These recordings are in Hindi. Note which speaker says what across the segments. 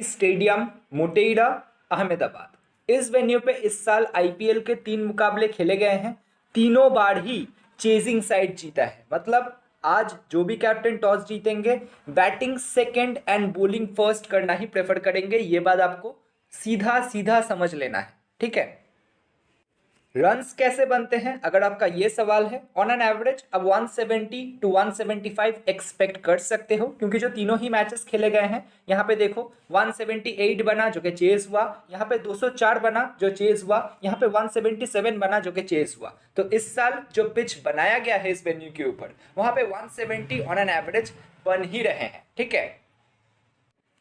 Speaker 1: स्टेडियम मोटेरा अहमदाबाद। इस वेन्यू पे इस साल आईपीएल के 3 मुकाबले खेले गए हैं। तीनों बार ही चेजिंग साइड जीता है, मतलब आज जो भी कैप्टन टॉस जीतेंगे batting second and bowling first करना ही प्रेफर करेंगे। ये बात आपको सीधा सीधा समझ लेना है, ठीक है। रन्स कैसे बनते हैं अगर आपका ये सवाल है, ऑन एन एवरेज अब 170 टू 175 एक्सपेक्ट कर सकते हो, क्योंकि जो तीनों ही मैचेस खेले गए हैं यहाँ पे देखो 178 बना जो कि चेस हुआ, यहाँ पे 204 बना जो चेस हुआ, यहाँ पे 177 बना जो कि चेस हुआ। तो इस साल जो पिच बनाया गया है इस वेन्यू के ऊपर वहां पे 170 ऑन एन एवरेज बन ही रहे हैं, ठीक है।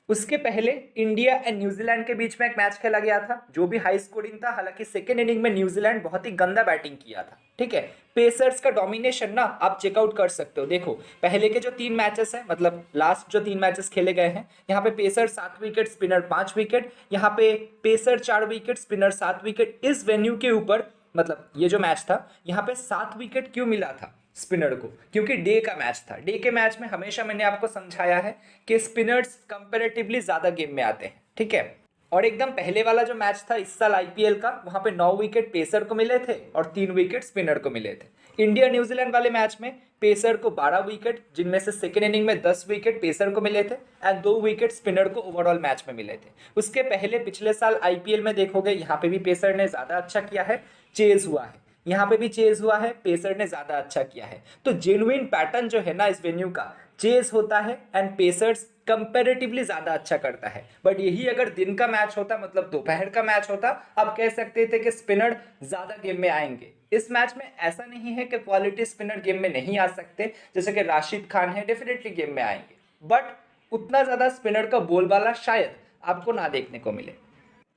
Speaker 1: उसके पहले इंडिया एंड न्यूजीलैंड के बीच में एक मैच खेला गया था जो भी हाई स्कोरिंग था। हालांकि सेकेंड इनिंग में न्यूजीलैंड बहुत ही गंदा बैटिंग किया था, ठीक है। पेसर्स का डोमिनेशन ना आप चेकआउट कर सकते हो। देखो पहले के जो 3 मैचेस हैं, मतलब लास्ट जो 3 मैचेस खेले गए हैं, यहाँ पे पेसर 7 विकेट, स्पिनर 5 विकेट, यहाँ पे पेसर 4 विकेट, स्पिनर 7 विकेट। इस वेन्यू के ऊपर मतलब ये जो मैच था यहाँ पे 7 विकेट क्यों मिला था स्पिनर को, क्योंकि डे का मैच था। डे के मैच में हमेशा मैंने आपको समझाया है कि स्पिनर्स कंपैरेटिवली ज्यादा गेम में आते हैं, ठीक है। और एकदम पहले वाला जो मैच था इस साल आईपीएल का, वहां पे 9 विकेट पेसर को मिले थे और 3 विकेट स्पिनर को मिले थे। इंडिया न्यूजीलैंड वाले मैच में पेसर को 12 विकेट, जिनमें से सेकेंड इनिंग में 10 विकेट पेसर को मिले थे एंड 2 विकेट स्पिनर को ओवरऑल मैच में मिले थे। उसके पहले पिछले साल आईपीएल में देखोगे यहाँ पे भी पेसर ने ज्यादा अच्छा किया है, चेज हुआ है, यहाँ पे भी चेज हुआ है, पेसर ने ज्यादा अच्छा किया है। तो जेन्युइन पैटर्न जो है ना इस वेन्यू का, चेज होता है एंड पेसर्स कंपैरेटिवली ज्यादा अच्छा करता है। बट यही अगर दिन का मैच होता, मतलब दोपहर का मैच होता, आप कह सकते थे कि स्पिनर ज्यादा गेम में आएंगे। इस मैच में ऐसा नहीं है कि क्वालिटी स्पिनर गेम में नहीं आ सकते, जैसे कि राशिद खान है, डेफिनेटली गेम में आएंगे, बट उतना ज्यादा स्पिनर का बोलबाला शायद आपको ना देखने को मिले।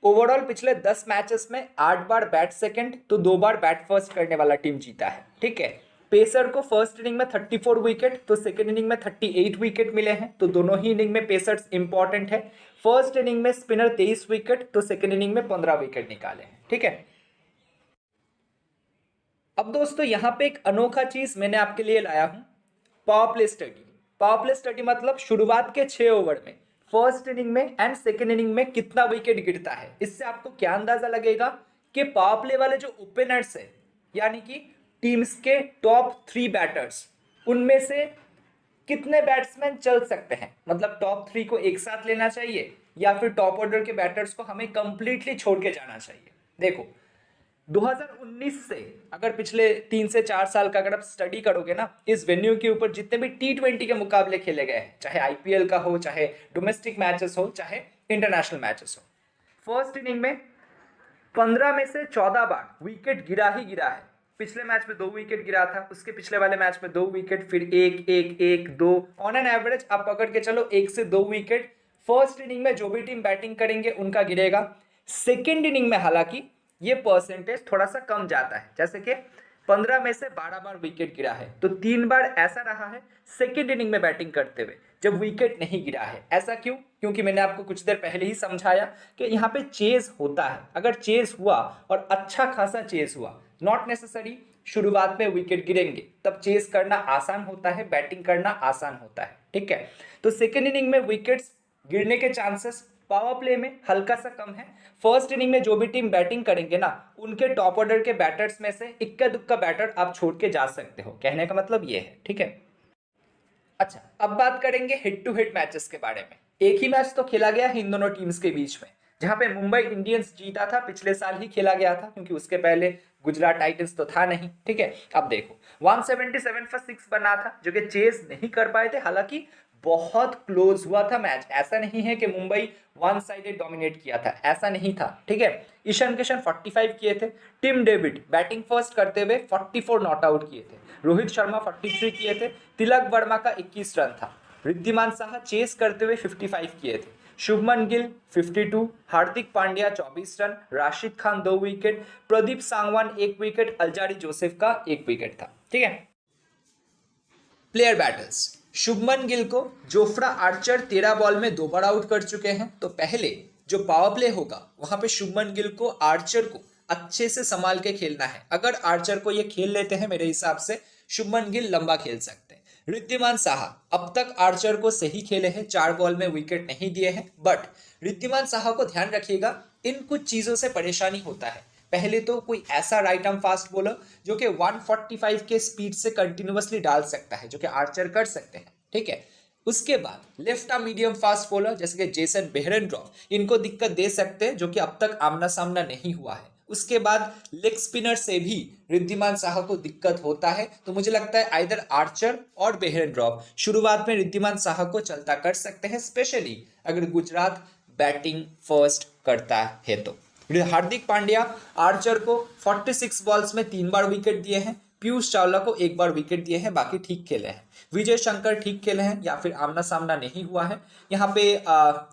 Speaker 1: ओवरऑल पिछले 10 मैचेस में 8 बार बैट सेकंड तो 2 बार बैट फर्स्ट करने वाला टीम जीता है, ठीक है। पेसर को फर्स्ट इनिंग में 34 विकेट तो सेकंड इनिंग में 38 विकेट मिले हैं, तो दोनों ही इनिंग में पेसर्स इंपॉर्टेंट है। फर्स्ट इनिंग में स्पिनर 23 विकेट तो सेकंड इनिंग में 15 विकेट निकाले हैं, ठीक है। अब दोस्तों यहाँ पे एक अनोखा चीज मैंने आपके लिए लाया हूं, power play study. Power play study मतलब शुरुआत के 6 ओवर में फर्स्ट इनिंग में एंड सेकेंड इनिंग में कितना विकेट गिरता है। इससे आपको क्या अंदाजा लगेगा कि पावर प्ले वाले जो ओपनर्स है, यानी कि टीम्स के टॉप 3 बैटर्स, उनमें से कितने बैट्समैन चल सकते हैं। मतलब टॉप 3 को एक साथ लेना चाहिए या फिर टॉप ऑर्डर के बैटर्स को हमें कंप्लीटली छोड़ के जाना चाहिए। देखो 2019 से अगर पिछले 3 से 4 साल का अगर आप स्टडी करोगे ना, इस वेन्यू के ऊपर जितने भी T20 के मुकाबले खेले गए हैं, चाहे आईपीएल का हो, चाहे डोमेस्टिक मैचेस हो, चाहे इंटरनेशनल मैचेस हो, फर्स्ट इनिंग में 15 में से 14 बार विकेट गिरा ही गिरा है। पिछले मैच में 2 विकेट गिरा था, उसके पिछले वाले मैच में 2 विकेट, फिर 1 1 1 2, ऑन एन एवरेज आप पकड़ के चलो 1 से 2 विकेट फर्स्ट इनिंग में जो भी टीम बैटिंग करेंगे उनका गिरेगा। सेकेंड इनिंग में हालांकि ये परसेंटेज थोड़ा सा कम जाता है, जैसे कि 15 में से 12 बार विकेट गिरा है, तो 3 बार ऐसा रहा है सेकेंड इनिंग में बैटिंग करते हुए जब विकेट नहीं गिरा है। ऐसा क्यों? क्योंकि मैंने आपको कुछ देर पहले ही समझाया कि यहाँ पे चेज होता है। अगर चेज हुआ और अच्छा खासा चेज हुआ, नॉट नेसेसरी शुरुआत में विकेट गिरेंगे, तब चेज करना आसान होता है, बैटिंग करना आसान होता है, ठीक है। तो सेकेंड इनिंग में विकेट्स गिरने के चांसेस पावर प्ले में हल्का सा कम है। फर्स्ट इनिंग में जो भी टीम बैटिंग करेंगे ना, उनके टॉप ऑर्डर के बैटर्स में से इक्का दुक्का बैटर आप छोड़ के जा सकते हो, कहने का मतलब ये है, ठीक है। अच्छा, अब बात करेंगे हेड टू हेड मैचेस के बारे में। एक ही मैच तो खेला गया है इन दोनों टीम्स के बीच में, जहां पे मुंबई इंडियंस जीता था, पिछले साल ही खेला गया था, क्योंकि उसके पहले गुजरात टाइटंस तो था नहीं, ठीक है। अब देखो 177 पर 6 बना था जो कि चेस नहीं कर पाए थे। हालांकि बहुत क्लोज हुआ था मैच, ऐसा नहीं है कि मुंबई वन साइडेड डोमिनेट किया था, ऐसा नहीं था, ठीक है। ईशान किशन 45 किए थे, टिम डेविड बैटिंग फर्स्ट करते हुए 44 नॉट आउट किए थे, रोहित शर्मा 43 किए थे, तिलक वर्मा का 21 रन था, रिद्धिमान साहा चेस करते हुए 55 किए थे, Shubman Gill 52, Hardik Pandya 24 run, Rashid Khan 2 wicket, Pradeep Sangwan 1 wicket, Alzarri Joseph का 1 विकेट था, ठीक है। प्लेयर बैटल्स, शुभमन गिल को जोफ्रा आर्चर 13 बॉल में 2 बार आउट कर चुके हैं। तो पहले जो पावर प्ले होगा वहां पे शुभमन गिल को आर्चर को अच्छे से संभाल के खेलना है। अगर आर्चर को ये खेल लेते हैं, मेरे हिसाब से शुभमन गिल लंबा खेल सकते हैं। रिद्धिमान साहा अब तक आर्चर को सही खेले हैं, 4 बॉल में विकेट नहीं दिए हैं, बट रिद्धिमान साहा को ध्यान रखिएगा इन कुछ चीजों से परेशानी होता है। पहले तो कोई ऐसा राइट आर्म फास्ट बॉलर जो कि 145 के स्पीड से कंटिन्यूअसली डाल सकता है, जो कि आर्चर कर सकते हैं, ठीक है। उसके बाद left arm medium fast bowler जैसे कि जेसन बेहरेनड्रॉफ, इनको दिक्कत दे सकते हैं, जो कि अब तक आमना सामना नहीं हुआ है। उसके बाद लेग स्पिनर से भी रिद्धिमान साहा को दिक्कत होता है, तो मुझे लगता है आइदर आर्चर और बेहरेनड्रॉफ शुरुआत में रिद्धिमान साहा को चलता कर सकते हैं, स्पेशली अगर गुजरात बैटिंग फर्स्ट करता है तो। हार्दिक पांड्या आर्चर को 46 बॉल्स में 3 बार विकेट दिए हैं, पीयूष चावला को 1 बार विकेट दिए हैं, बाकी ठीक खेले हैं। विजय शंकर ठीक खेले हैं या फिर आमना सामना नहीं हुआ है। यहाँ पे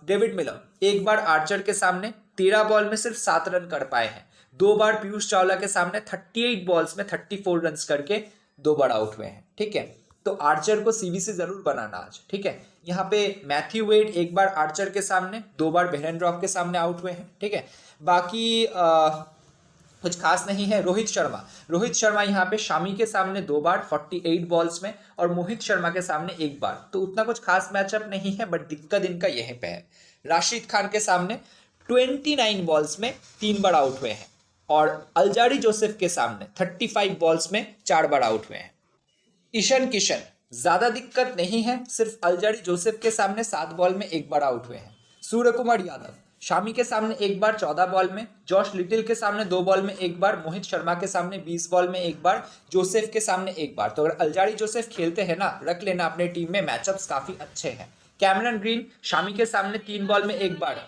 Speaker 1: डेविड मिलर 1 बार आर्चर के सामने 13 बॉल में सिर्फ 7 रन कर पाए हैं, 2 बार पीयूष चावला के सामने 38 बॉल्स में 34 रन करके 2 बार आउट हुए हैं, ठीक है। तो आर्चर को सीबीसी जरूर बनाना आज, ठीक है। यहाँ पे मैथ्यू वेड 1 बार आर्चर के सामने, 2 बार बेहरेनड्रॉफ के सामने आउट हुए हैं, ठीक है। बाकी कुछ खास नहीं है। रोहित शर्मा यहाँ पे शामी के सामने 2 बार 48 बॉल्स में और मोहित शर्मा के सामने 1 बार, तो उतना कुछ खास मैचअप नहीं है, बट दिक्कत इनका यहीं पे है। राशिद खान के सामने 29 बॉल्स में 3 बार आउट हुए हैं और अल्जारी जोसेफ के सामने 35 बॉल्स में 4 बार आउट हुए हैं। ईशान किशन ज्यादा दिक्कत नहीं है, सिर्फ अल्जारी जोसेफ के सामने 7 बॉल में 1 बार आउट हुए हैं। सूर्य कुमार यादव शामी के सामने 1 बार 14 बॉल में, जॉश लिटिल के सामने 2 बॉल में 1 बार, मोहित शर्मा के सामने 20 बॉल में 1 बार, जोसेफ के सामने 1 बार। तो अगर अल्जारी जोसेफ खेलते हैं ना, रख लेना अपने टीम में, मैचअप्स काफी अच्छे हैं। कैमरन ग्रीन शामी के सामने 3 बॉल में 1 बार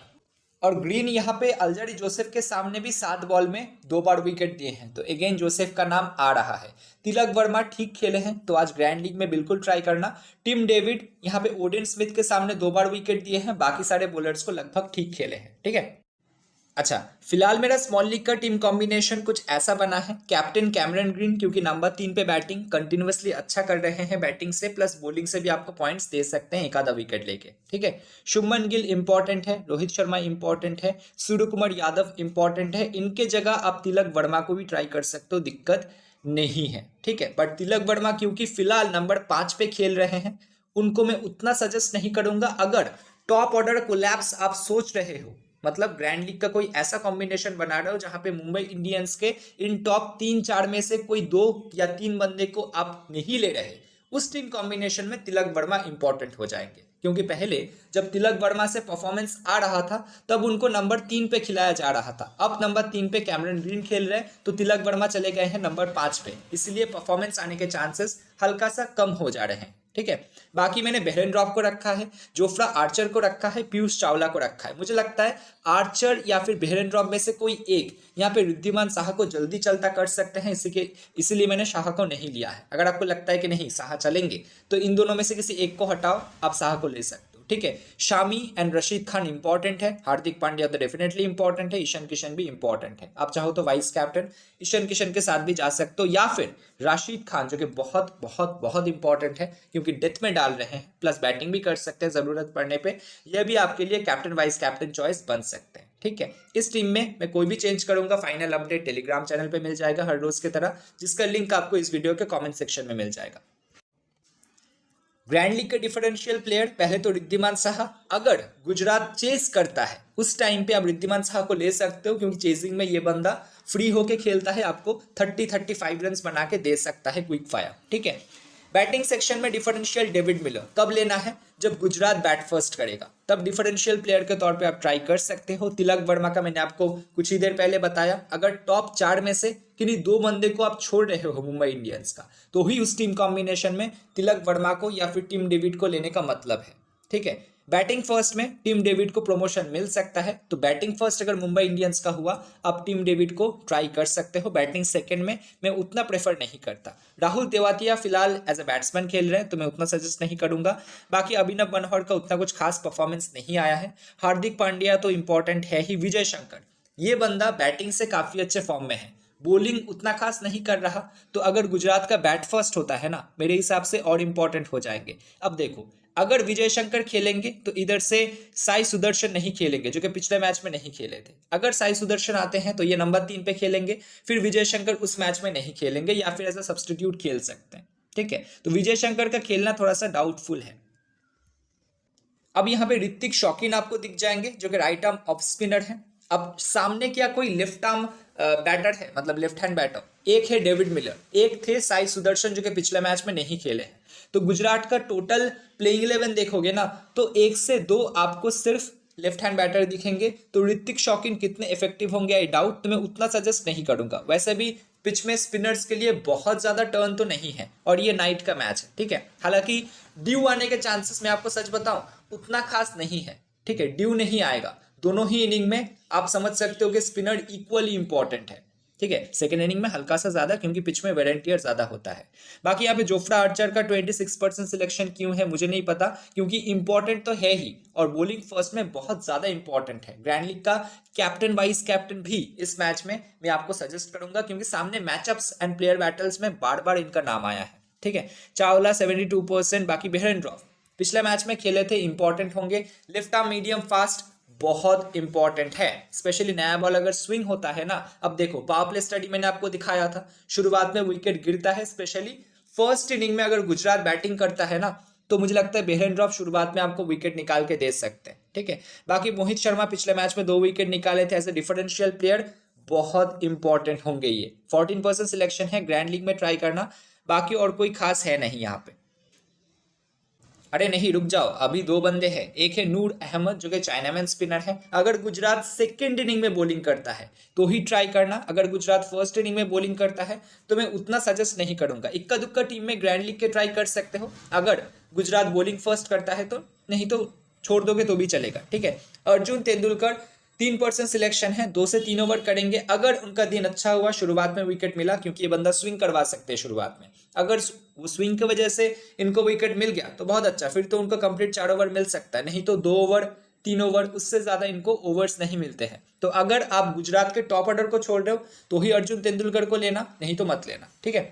Speaker 1: और ग्रीन यहाँ पे अल्जारी जोसेफ के सामने भी 7 बॉल में 2 बार विकेट दिए हैं, तो अगेन जोसेफ का नाम आ रहा है। तिलक वर्मा ठीक खेले हैं, तो आज ग्रैंड लीग में बिल्कुल ट्राई करना। टिम डेविड यहाँ पे ओडेन स्मिथ के सामने 2 बार विकेट दिए हैं, बाकी सारे बॉलर्स को लगभग ठीक खेले हैं, ठीक है। अच्छा, फिलहाल मेरा स्मॉल लीग का टीम कॉम्बिनेशन कुछ ऐसा बना है। कैप्टन कैमरन ग्रीन, क्योंकि नंबर 3 पे बैटिंग कंटिन्यूअसली अच्छा कर रहे हैं, बैटिंग से प्लस बॉलिंग से भी आपको पॉइंट्स दे सकते हैं 1 आधा विकेट लेके, ठीक है। शुभमन गिल इंपॉर्टेंट है, रोहित शर्मा इंपॉर्टेंट है, सूर्य कुमार यादव इंपॉर्टेंट है। इनके जगह आप तिलक वर्मा को भी ट्राई कर सकते हो, दिक्कत नहीं है, ठीक है। बट तिलक वर्मा क्योंकि फिलहाल नंबर 5 पे खेल रहे हैं, उनको मैं उतना सजेस्ट नहीं करूंगा। अगर टॉप ऑर्डर कोलैप्स आप सोच रहे हो, मतलब ग्रैंड लीग का कोई ऐसा कॉम्बिनेशन बना रहे हो जहां पे मुंबई इंडियंस के इन टॉप 3-4 में से कोई 2 या 3 बंदे को आप नहीं ले रहे, उस टीम कॉम्बिनेशन में तिलक वर्मा इंपॉर्टेंट हो जाएंगे। क्योंकि पहले जब तिलक वर्मा से परफॉर्मेंस आ रहा था तब उनको नंबर 3 पे खिलाया जा रहा था, अब नंबर 3 पे कैमरन ग्रीन खेल रहे हैं, तो तिलक वर्मा चले गए हैं नंबर 5 पे, इसलिए परफॉर्मेंस आने के चांसेस हल्का सा कम हो जा रहे हैं, ठीक है। बाकी मैंने बेहरेनड्रॉफ को रखा है, जोफ्रा आर्चर को रखा है, पीयूष चावला को रखा है। मुझे लगता है आर्चर या फिर बेहरेनड्रॉफ में से कोई एक यहाँ पे रिद्धिमान साहा को जल्दी चलता कर सकते हैं, इसीलिए मैंने साहा को नहीं लिया है। अगर आपको लगता है कि नहीं साहा चलेंगे, तो इन दोनों में से किसी एक को हटाओ, आप साहा को ले सकते हो, ठीक है। शामी एंड रशीद खान इंपॉर्टेंट है, हार्दिक पांड्या तो डेफिनेटली इंपॉर्टेंट है, ईशान किशन भी इंपॉर्टेंट है। आप चाहो तो वाइस कैप्टन ईशान किशन के साथ भी जा सकते हो, या फिर राशिद खान जो कि बहुत बहुत बहुत इंपॉर्टेंट है क्योंकि डेथ में डाल रहे हैं, प्लस बैटिंग भी कर सकते हैं जरूरत पड़ने पे, यह भी आपके लिए कैप्टन वाइस कैप्टन चॉइस बन सकते हैं, ठीक है। इस टीम में मैं कोई भी चेंज करूंगा, फाइनल अपडेट टेलीग्राम चैनल पे मिल जाएगा हर रोज की तरह, जिसका लिंक आपको इस वीडियो के कमेंट सेक्शन में मिल जाएगा। ग्रैंड लीग के डिफरेंशियल प्लेयर, पहले तो रिद्धिमान साहा, अगर गुजरात चेस करता है उस टाइम पे आप रिद्धिमान साहा को ले सकते हो, क्योंकि चेजिंग में ये बंदा फ्री होके खेलता है, आपको 30-35 रन बना के दे सकता है क्विक फायर, ठीक है। बैटिंग सेक्शन में डिफरेंशियल डेविड मिलर कब लेना है, जब गुजरात बैट फर्स्ट करेगा, तब डिफरेंशियल प्लेयर के तौर पे आप ट्राई कर सकते हो। तिलक वर्मा का मैंने आपको कुछ ही देर पहले बताया, अगर टॉप 4 में से किन्हीं 2 बंदे को आप छोड़ रहे हो मुंबई इंडियंस का, तो ही उस टीम कॉम्बिनेशन में तिलक वर्मा को या फिर टिम डेविड को लेने का मतलब है, ठीक है। बैटिंग फर्स्ट में टिम डेविड को प्रमोशन मिल सकता है, तो बैटिंग फर्स्ट अगर मुंबई इंडियंस का हुआ, आप टिम डेविड को ट्राई कर सकते हो। बैटिंग सेकंड में मैं उतना प्रेफर नहीं करता। राहुल तेवातिया फिलहाल एज अ बैट्समैन खेल रहे हैं, तो मैं उतना सजेस्ट नहीं करूंगा। बाकी अभिनव बनहौर का उतना कुछ खास परफॉर्मेंस नहीं आया है। हार्दिक पांड्या तो इंपॉर्टेंट है ही। विजय शंकर, ये बंदा बैटिंग से काफी अच्छे फॉर्म में है, बॉलिंग उतना खास नहीं कर रहा, तो अगर गुजरात का बैट फर्स्ट होता है ना, मेरे हिसाब से और इंपॉर्टेंट हो जाएंगे। अब देखो, अगर विजय शंकर खेलेंगे तो इधर से साई सुदर्शन नहीं खेलेंगे, जो कि पिछले मैच में नहीं खेले थे। अगर साई सुदर्शन आते हैं तो ये नंबर 3 पे खेलेंगे, फिर विजय शंकर उस मैच में नहीं खेलेंगे या फिर एज अ सब्स्टिट्यूट खेल सकते हैं, ठीक है, तो विजय शंकर का खेलना थोड़ा सा डाउटफुल है। अब यहाँ पे ऋतिक शौकीन आपको दिख जाएंगे जो कि राइट आर्म ऑफ स्पिनर है। अब सामने क्या कोई लेफ्ट आर्म बैटर है, मतलब लेफ्ट हैंड बैटर? एक है डेविड मिलर, एक थे साई सुदर्शन जो कि पिछले मैच में नहीं खेले हैं। तो गुजरात का टोटल प्लेइंग 11 देखोगे ना तो 1 से 2 आपको सिर्फ लेफ्ट हैंड बैटर दिखेंगे। तो ऋतिक शौकीन कितने इफेक्टिव होंगे आई डाउट, तो मैं उतना सजेस्ट नहीं करूंगा। वैसे भी पिच में स्पिनर्स के लिए बहुत ज्यादा टर्न तो नहीं है और ये नाइट का मैच है, ठीक है। हालांकि ड्यू आने के चांसेस मैं आपको सच बताऊं उतना खास नहीं है, ठीक है, ड्यू नहीं आएगा। दोनों ही इनिंग में आप समझ सकते हो कि स्पिनर इक्वली इंपॉर्टेंट है, ठीक है। सेकेंड इनिंग में हल्का सा ज्यादा क्योंकि पिच में वेरेंटियर ज्यादा होता है। बाकी यहाँ पे जोफ्रा आर्चर का 26% सिलेक्शन क्यों है मुझे नहीं पता, क्योंकि इंपॉर्टेंट तो है ही और बॉलिंग फर्स्ट में बहुत ज्यादा इंपॉर्टेंट है। ग्रैंड लीग का कैप्टन वाइस कैप्टन भी इस मैच में मैं आपको सजेस्ट करूंगा क्योंकि सामने मैचअप्स एंड प्लेयर बैटल्स में बार बार इनका नाम आया है, ठीक है। चावला 72%, बाकी बेहरनड्रॉफ पिछले मैच में खेले थे, इंपॉर्टेंट होंगे। लेफ्ट आर्म मीडियम फास्ट बहुत इंपॉर्टेंट है, स्पेशली नया बॉल अगर स्विंग होता है ना। अब देखो पावर प्ले स्टडी मैंने आपको दिखाया था, शुरुआत में विकेट गिरता है, स्पेशली फर्स्ट इनिंग में अगर गुजरात बैटिंग करता है ना तो मुझे लगता है बेहरनड्रॉफ शुरुआत में आपको विकेट निकाल के दे सकते हैं, ठीक है। बाकी मोहित शर्मा पिछले मैच में 2 विकेट निकाले थे एज ए डिफरेंशियल प्लेयर, बहुत इंपॉर्टेंट होंगे ये। 14% सिलेक्शन है, ग्रैंड लीग में ट्राई करना। बाकी और कोई खास है नहीं यहाँ पे। अरे नहीं रुक जाओ, अभी 2 बंदे हैं। एक है नूर अहमद जो कि चाइनामैन स्पिनर है। अगर गुजरात सेकंड इनिंग में बॉलिंग करता है तो ही ट्राई करना, अगर गुजरात फर्स्ट इनिंग में बॉलिंग करता है तो मैं उतना सजेस्ट नहीं करूंगा। इक्का दुक्का टीम में ग्रैंड लीग के ट्राई कर सकते हो अगर गुजरात बॉलिंग फर्स्ट करता है तो, नहीं तो छोड़ दोगे तो भी चलेगा, ठीक है। अर्जुन तेंदुलकर 3% सिलेक्शन है, 2 से 3 ओवर करेंगे। अगर उनका दिन अच्छा हुआ, शुरुआत में विकेट मिला क्योंकि ये बंदा स्विंग करवा सकते हैं शुरुआत में, अगर वो स्विंग की वजह से इनको विकेट मिल गया तो बहुत अच्छा, फिर तो उनको कंप्लीट 4 ओवर मिल सकता है। नहीं तो 2 ओवर 3 ओवर, उससे ज्यादा इनको ओवर्स नहीं मिलते हैं। तो अगर आप गुजरात के टॉप ऑर्डर को छोड़ रहे हो तो ही अर्जुन तेंदुलकर को लेना, नहीं तो मत लेना, ठीक है।